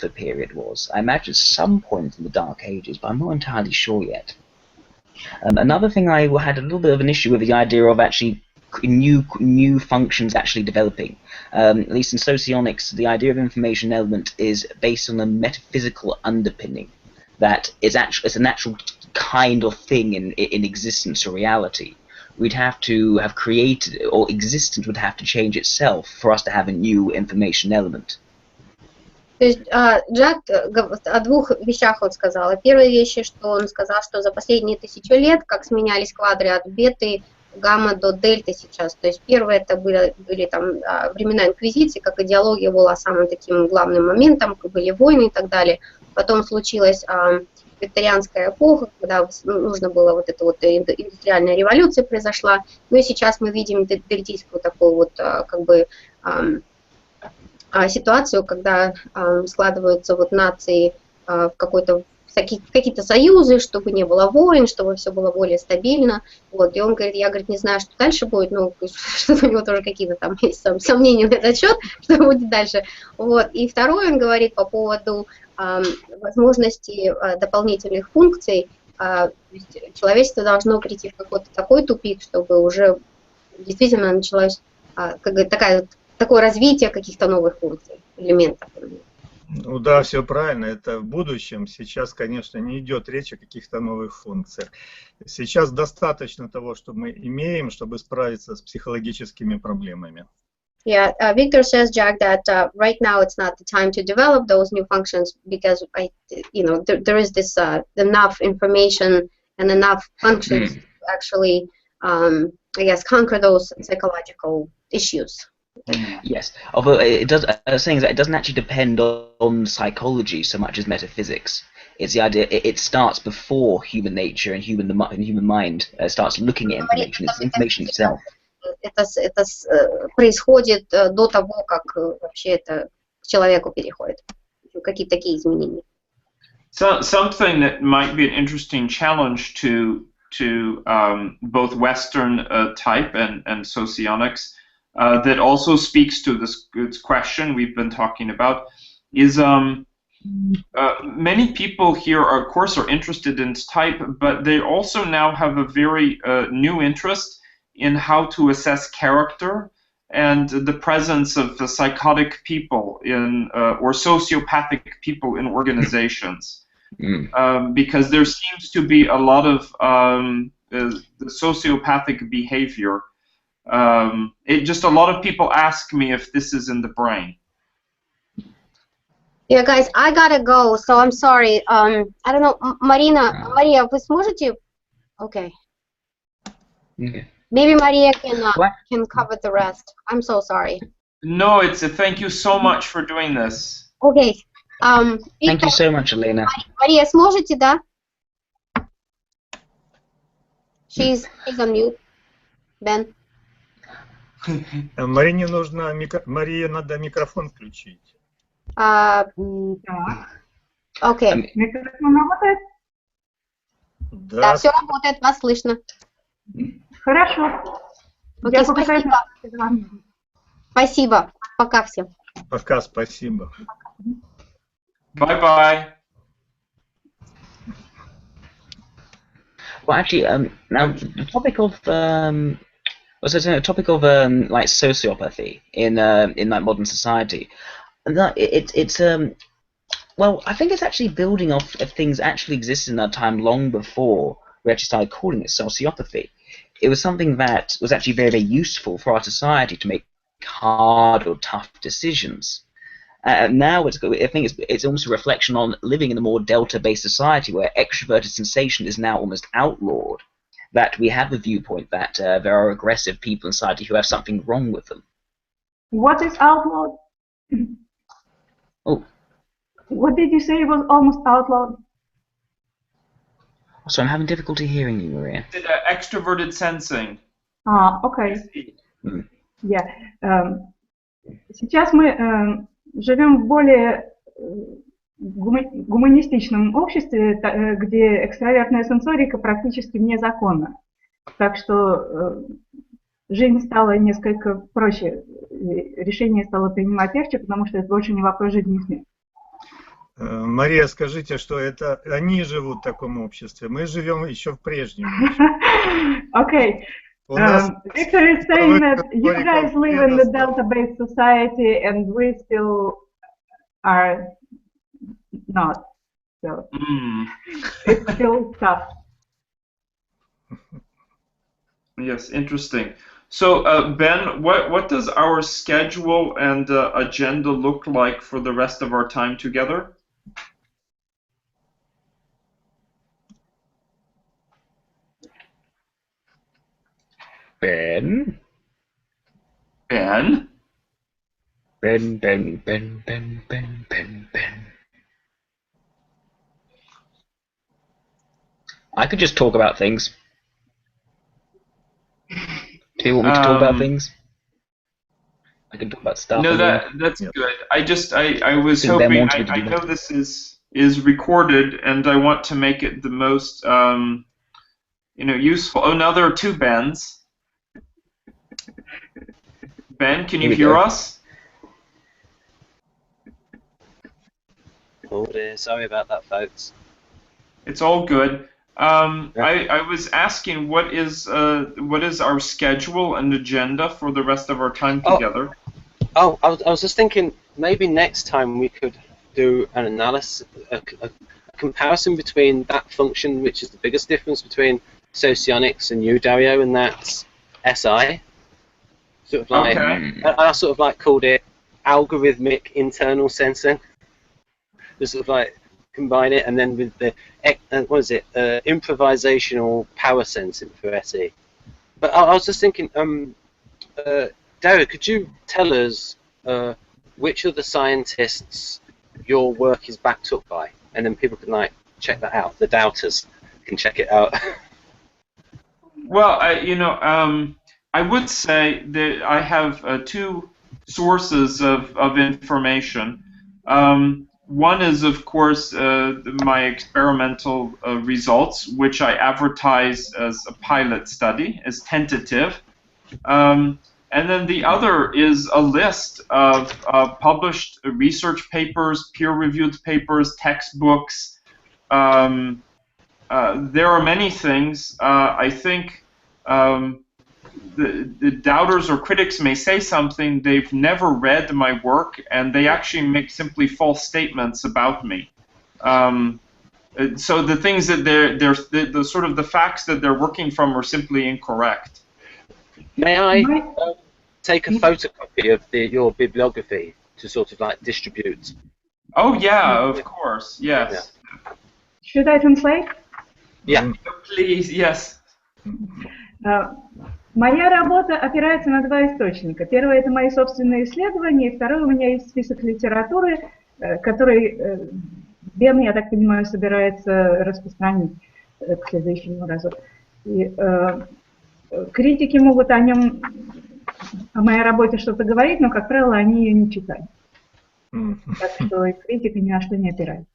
period was. I imagine at some point in the Dark Ages, but I'm not entirely sure yet. Another thing I had a little bit of an issue with the idea of actually new functions actually developing. At least in socionics, the idea of information element is based on a metaphysical underpinning that it's a natural kind of thing in existence or reality. We'd have to have created, or existence would have to change itself for us to have a new information element. То есть Джак о двух вещах он сказал. Первая вещь, что он сказал, что за последние 1000 лет, как сменялись квадры от беты, гамма до дельты сейчас. То есть первое это были там времена инквизиции, как идеология была самым таким главным моментом, были войны и так далее. Потом случилась викторианская эпоха, когда нужно было вот эта вот индустриальная революция произошла. Ну и сейчас мы видим дельтийскую такую вот как бы ситуацию, когда складываются вот нации в какие-то союзы, чтобы не было войн, чтобы все было более стабильно. Вот. И он говорит, я говорит, не знаю, что дальше будет, ну, что у него тоже какие-то там есть сомнения на этот счет, что будет дальше. Вот. И второе, он говорит по поводу возможности дополнительных функций. Человечество должно прийти в какой-то такой тупик, чтобы уже действительно началось такое развитие каких-то новых функций, элементов. Ну да, все правильно, это в будущем. Сейчас, конечно, не идет речь о каких-то новых функциях. Сейчас достаточно того, что мы имеем, чтобы справиться с психологическими проблемами. Yeah, Victor says, Jack, that right now it's not the time to develop those new functions because, there is this enough information and enough functions to actually, I guess, conquer those psychological issues. Yes, although it does. Saying that it doesn't actually depend on psychology so much as metaphysics. It's the idea. It starts before human nature and human mind starts looking at information. It's information itself. Это происходит до того, как вообще это к человеку переходит. Какие-то такие изменения. So, something that might be an interesting challenge to both Western type and socionics that also speaks to this question we've been talking about is many people here, of course, are interested in type, but they also now have a very new interest in how to assess character and the presence of the psychotic people in or sociopathic people in organizations. Because there seems to be a lot of the sociopathic behavior. A lot of people ask me if this is in the brain. Yeah, guys, I gotta go, so I'm sorry. I don't know, Maria, вы сможете? Okay. Maybe Maria can cover the rest. I'm so sorry. No, thank you so much for doing this. Okay. Thank you so much, Elena. Мария, сможете, да? She's on mute. Ben. Марине надо микрофон включить. Окей. Микрофон работает? Да, все работает, вас слышно. Хорошо. Окей, спасибо. Спасибо. Пока всем. Пока, спасибо. Bye-bye. Well, actually, now the topic of like sociopathy in like modern society, it's well, I think it's actually building off of things that actually existed in our time long before we actually started calling it sociopathy. It was something that was actually very, very useful for our society to make hard or tough decisions. Now I think it's almost a reflection on living in a more delta-based society where extroverted sensation is now almost outlawed. That we have the viewpoint that there are aggressive people in society who have something wrong with them. What is outlawed? Oh. What did you say was almost outlawed? So I'm having difficulty hearing you, Maria. Extroverted sensing. Окей. Yeah. Сейчас мы живем в более гуманистичном обществе, где экстравертная сенсорика практически вне закона. Так что жизнь стала несколько проще, решение стало принимать легче, потому что это больше не вопрос жизни и смерти. Мария, скажите, что это они живут в таком обществе. Мы живем еще в прежнем. Okay. У нас Victor is saying that you историков guys live in the предостаточно. delta-based society and we still are not. So it's still tough. Yes, interesting. So, Ben, what does our schedule and agenda look like for the rest of our time together? Ben? Ben? Ben, Ben, Ben, Ben, Ben, Ben, Ben. I could just talk about things. Do you want me to talk about things? I can talk about stuff. No, and that's good. I was think Ben hoping. wanted me to I do know that. this is recorded, and I want to make it the most useful. Oh, now there are two Bens. Ben, can you Here we hear go. us? Oh dear, sorry about that, folks. It's all good. I was asking what is our schedule and agenda for the rest of our time together? Oh, I was just thinking maybe next time we could do an analysis, a comparison between that function, which is the biggest difference between Socionics and you, Dario, and that's SI. Sort of like, Okay. I sort of like called it algorithmic internal sensing. Just sort of like combine it, and then with the improvisational power sensing for SE. But I was just thinking, Dario, could you tell us which of the scientists your work is backed up by, and then people can like check that out. The doubters can check it out. Well, I would say that I have two sources of information. One is, of course, my experimental results, which I advertise as a pilot study, as tentative. And then the other is a list of published research papers, peer-reviewed papers, textbooks. There are many things. I think the doubters or critics may say something, they've never read my work, and they actually make simply false statements about me. So the things that the sort of the facts that they're working from are simply incorrect. May I take a photocopy of your bibliography to sort of like distribute? Oh yeah, of course, yes. Should I translate? Yeah. Please, yes. Моя работа опирается на два источника. Первый – это мои собственные исследования, и второй – у меня есть список литературы, который Бен, я так понимаю, собирается распространить к следующему разу. И, критики могут о нем, о моей работе что-то говорить, но, как правило, они ее не читают. Так что и критика ни на что не опирается.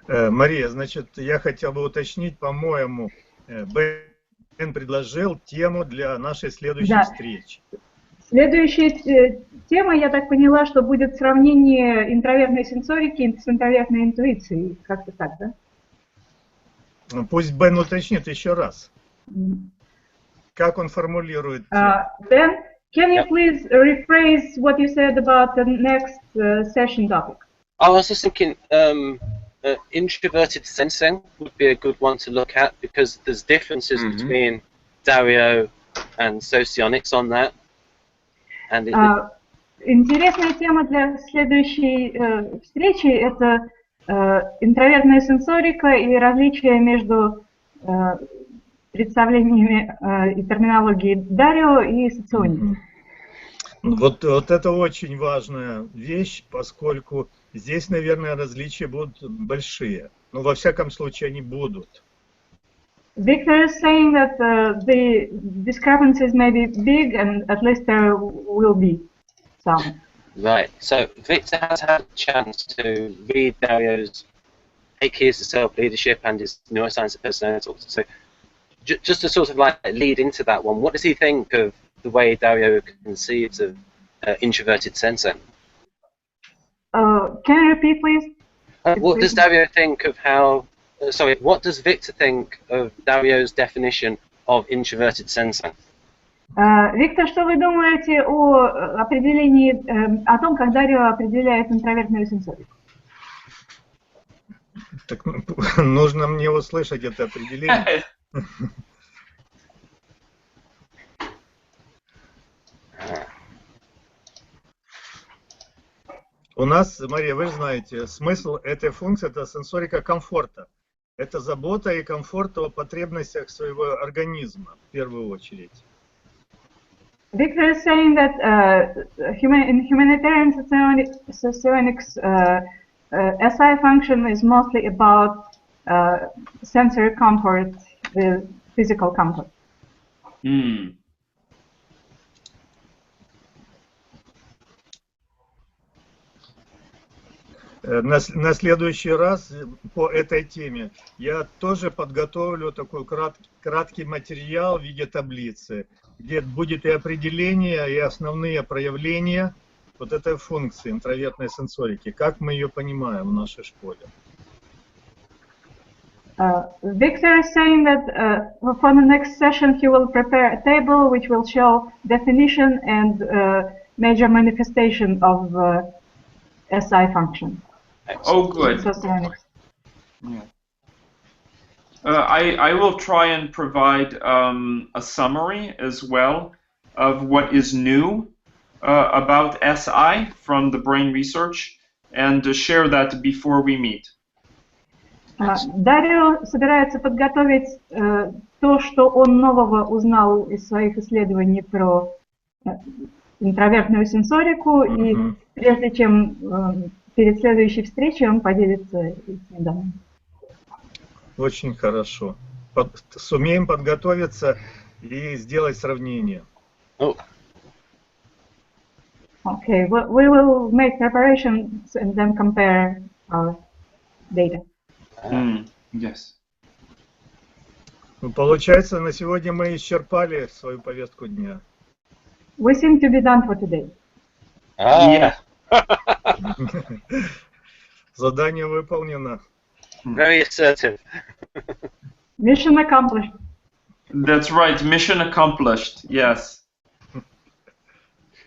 Мария, значит, я хотел бы уточнить, по-моему, Бен предложил тему для нашей следующей встречи. Следующая тема, я так поняла, что будет сравнение интровертной сенсорики с интровертной интуицией. Как-то так, да? Пусть Бен уточнит еще раз. Как он формулирует тему? Ben, can you please rephrase what you said about the next session topic? I was just thinking introverted sensing would be a good one to look at, because there's differences between Dario and Socionics on that. And интересная тема для следующей встречи – это интровертная сенсорика и различия между представлениями и терминологией Дарио и соционики. Вот это очень важная вещь, поскольку здесь, наверное, различия будут большие. Но во всяком случае они будут. Victor is saying that the discrepancies may be big, and at least there will be some. Right. So Victor has had a chance to read Dario's 8 Keys to Self-Leadership and his Neuroscience of Personality. So just to sort of like lead into that one, what does he think of the way Dario conceives of introverted sensing? Can you repeat, please? What does Dario think of how? Sorry, what does Victor think of Dario's definition of introverted sensing? Виктор, что вы думаете о определении, о том, как Дарио определяет интровертную сенсорику? Так нужно мне услышать это определение. У нас, Мария, вы же знаете, смысл этой функции – это сенсорика комфорта. Это забота и комфорт о потребностях своего организма, в первую очередь. Victor is saying that in humanitarian socionics, SI function is mostly about sensory comfort, the physical comfort. На следующий раз по этой теме я тоже подготовлю такой краткий материал в виде таблицы, где будет и определение, и основные проявления вот этой функции интровертной сенсорики, как мы ее понимаем в нашей школе. Victor is saying that for the next session he will prepare a table which will show definition and major manifestation of SI function. Oh, good. Yeah. I will try and provide a summary as well of what is new about SI from the brain research and share that before we meet. Дарио собирается подготовить то, что он нового узнал из своих исследований про интровертную сенсорику, и прежде чем перед следующей встречей он поделится этими данными. Очень хорошо. Сумеем подготовиться и сделать сравнение. Okay, we will make preparations and then compare our data. Yes. Получается, на сегодня мы исчерпали свою повестку дня. We seem to be done for today. Yeah. Задание выполнено. Very assertive. Mission accomplished. That's right, mission accomplished, yes.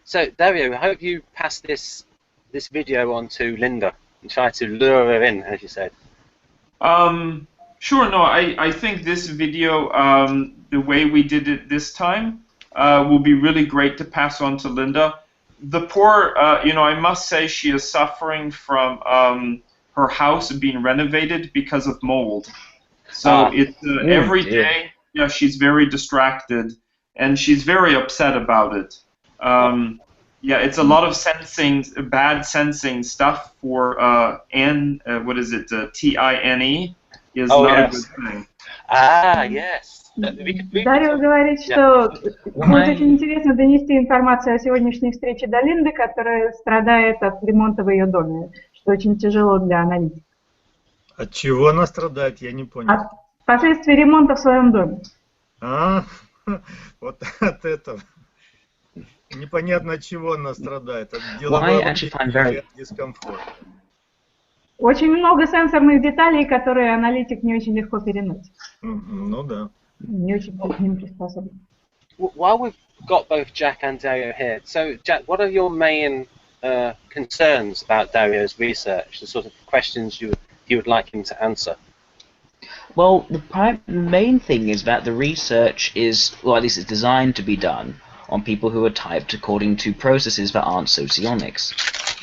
So, Dario, I hope you pass this video on to Linda and try to lure her in, as you said. Sure, no, I think this video, the way we did it this time, will be really great to pass on to Linda. The poor, I must say she is suffering from her house being renovated because of mold. So it's every day, yeah, she's very distracted and she's very upset about it. Yeah, it's a lot of bad sensing stuff for what is it, TINE is not a good thing. Yes. Дарио говорит, что будет очень интересно донести информацию о сегодняшней встрече до Линды, которая страдает от ремонта в ее доме, что очень тяжело для аналитика. От чего она страдает, я не понял. От последствий ремонта в своем доме. Вот от этого. Непонятно, от чего она страдает. От делового или от дискомфорта. Очень много сенсорных деталей, которые аналитик не очень легко переносит. Ну да. Не очень к ним приспособлен. While we've got both Jack and Dario here, so Jack, what are your main concerns about Dario's research? The sort of questions you would like him to answer? Well, the main thing is that the research is, well, at least it's designed to be done on people who are typed according to processes that aren't socionics.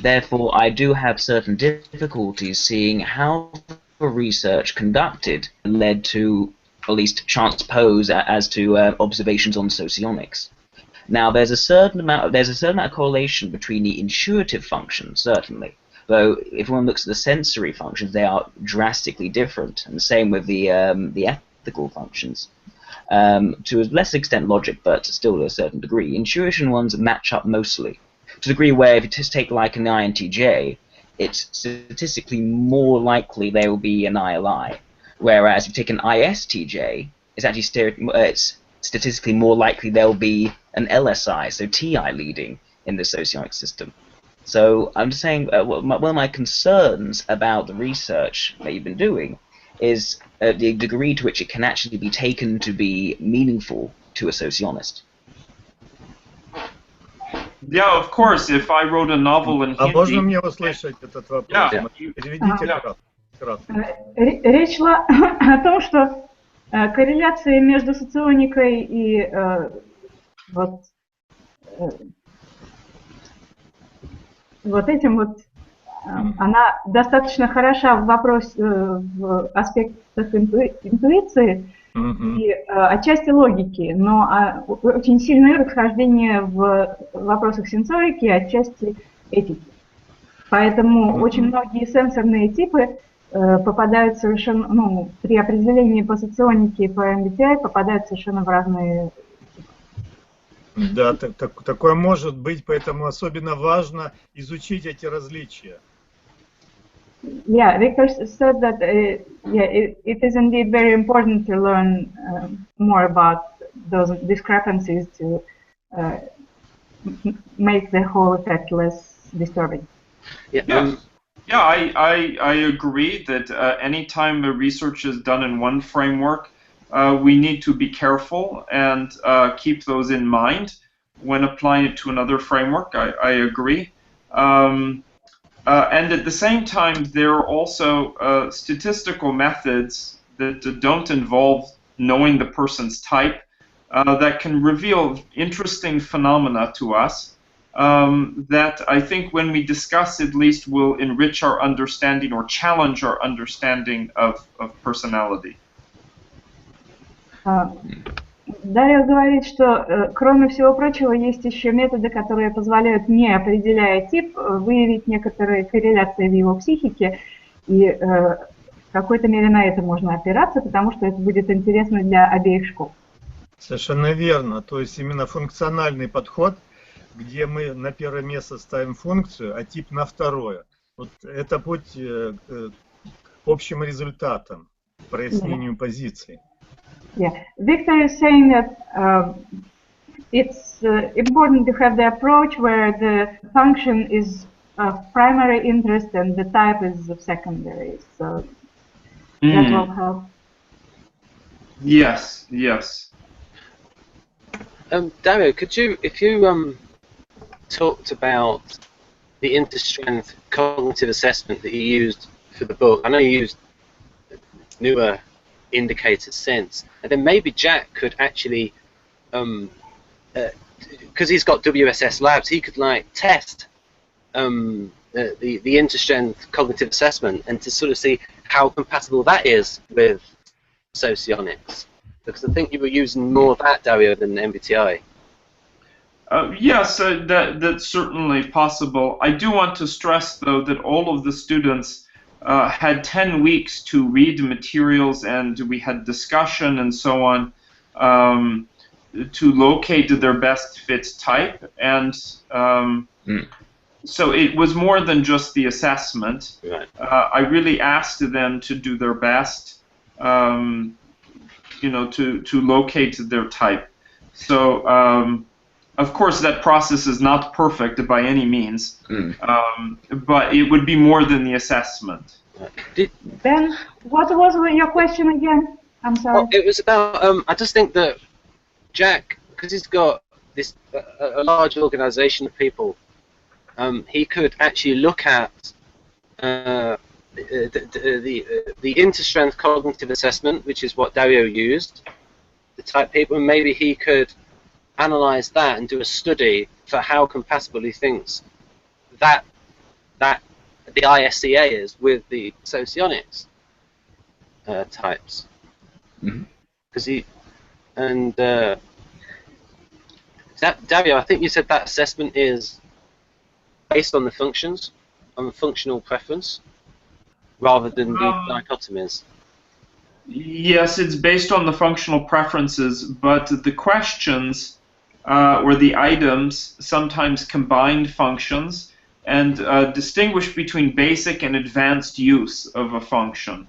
Therefore, I do have certain difficulties seeing how the research conducted led to at least transpose as to observations on socionics. Now, there's a certain amount of correlation between the intuitive functions, certainly. Though, if one looks at the sensory functions, they are drastically different, and the same with the ethical functions. To a less extent logic, but still to a certain degree. Intuition ones match up mostly, to the degree where if you just take like an INTJ, it's statistically more likely there will be an ILI. Whereas if you take an ISTJ, it's actually it's statistically more likely there will be an LSI, so TI leading in the socionic system. So I'm just saying, one of my concerns about the research that you've been doing is the degree to which it can actually be taken to be meaningful to a sociologist. Yeah, of course. If I wrote a novel in Hindi... можно мне услышать этот вопрос? Yeah. Переведите кратко. Речь шла о том, что корреляция между соционикой и вот этим вот, она достаточно хороша в аспектах интуиции и отчасти логики, но очень сильное расхождение в вопросах сенсорики и отчасти этики. Поэтому очень многие сенсорные типы попадают совершенно, ну, при определении по соционике и по MBTI попадают совершенно в разные... Да, такое может быть, поэтому особенно важно изучить эти различия. Yeah, Victor said that it is indeed very important to learn more about those discrepancies to make the whole effect less disturbing. Yeah, I agree that anytime the research is done in one framework, we need to be careful and keep those in mind when applying it to another framework. I agree. And at the same time, there are also statistical methods that don't involve knowing the person's type that can reveal interesting phenomena to us that I think when we discuss at least will enrich our understanding or challenge our understanding of personality. Дарио говорит, что, кроме всего прочего, есть еще методы, которые позволяют, не определяя тип, выявить некоторые корреляции в его психике, и в какой-то мере на это можно опираться, потому что это будет интересно для обеих школ. Совершенно верно. То есть именно функциональный подход, где мы на первое место ставим функцию, а тип на второе. Вот это путь к общим результатам, к прояснению позиций. Yeah, Victor is saying that it's important to have the approach where the function is of primary interest and the type is of secondary. So that will help. Yes, yes. Dario, could you, if you talked about the interstrength cognitive assessment that you used for the book, I know you used newer indicator sense, and then maybe Jack could actually, because he's got WSS labs, he could like test the interstrength cognitive assessment and to sort of see how compatible that is with socionics, because I think you were using more of that, Dario, than MBTI. Yes, that's certainly possible. I do want to stress, though, that all of the students had 10 weeks to read materials, and we had discussion and so on to locate their best fit type, and so it was more than just the assessment. Right. I really asked them to do their best, you know, to locate their type. So of course that process is not perfect by any means, but it would be more than the assessment. Ben, what was your question again? I'm sorry. Oh, it was about, I just think that Jack, because he's got this a large organization of people, he could actually look at the interstrength cognitive assessment, which is what Dario used, the type people, and maybe he could analyze that and do a study for how compatible he thinks that the ISCA is with the socionics types. Because he and Dario, I think you said that assessment is based on the functions, on the functional preference, rather than the dichotomies. Yes, it's based on the functional preferences, but the questions or the items sometimes combine functions and distinguish between basic and advanced use of a function.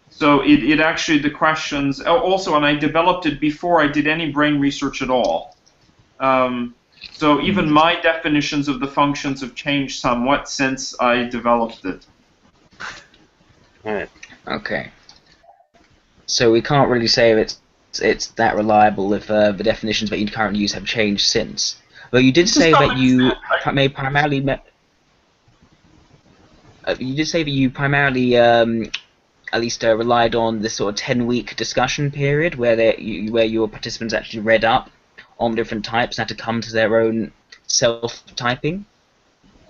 So it actually, the questions, also, and I developed it before I did any brain research at all. So even my definitions of the functions have changed somewhat since I developed it. Right. Okay. So we can't really say if it's that reliable if the definitions that you currently use have changed since. But you did say that you may primarily at least relied on this sort of 10-week discussion period where where your participants actually read up on different types and had to come to their own self-typing.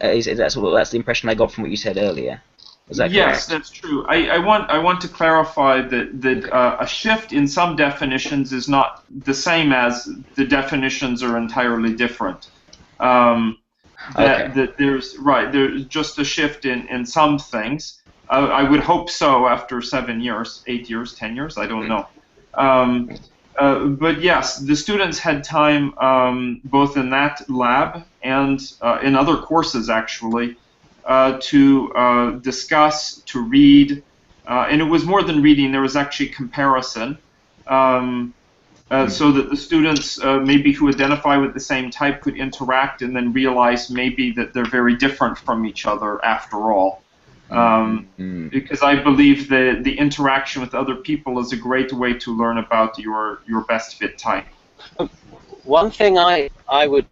That's the impression I got from what you said earlier. Is that correct? Yes, that's true. I want to clarify that a shift in some definitions is not the same as the definitions are entirely different. There's just a shift in some things. I would hope so after 7 years, 8 years, 10 years, I don't know. But yes, the students had time both in that lab and in other courses actually to discuss, to read, and it was more than reading, there was actually comparison. So that the students maybe who identify with the same type could interact and then realize maybe that they're very different from each other after all. Because I believe that the interaction with other people is a great way to learn about your best fit type. One thing I would